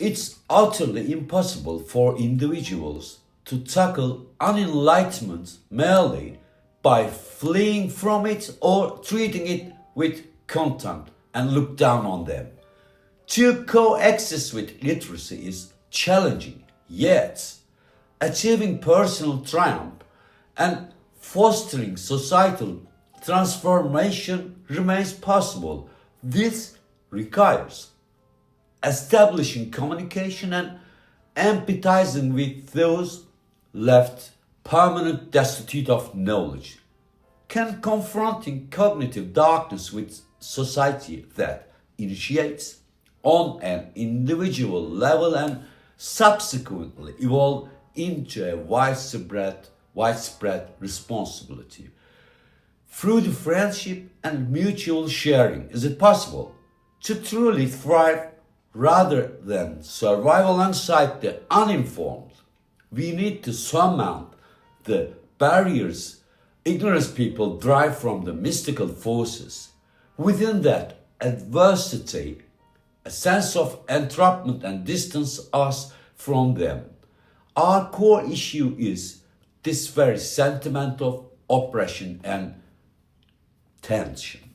It's utterly impossible for individuals to tackle unenlightenment merely by fleeing from it or treating it with contempt and look down on them. To coexist with literacy is challenging, yet achieving personal triumph and fostering societal transformation remains possible. This requires establishing communication and empathizing with those left permanently destitute of knowledge. Can confronting cognitive darkness with society that initiates on an individual level and subsequently evolve into a widespread responsibility. Through the friendship and mutual sharing, is it possible to truly thrive rather than survive alongside the uninformed? We need to surmount the barriers ignorant people drive from the mystical forces. Within that adversity, a sense of entrapment and distance us from them. Our core issue is this very sentiment of oppression and tension.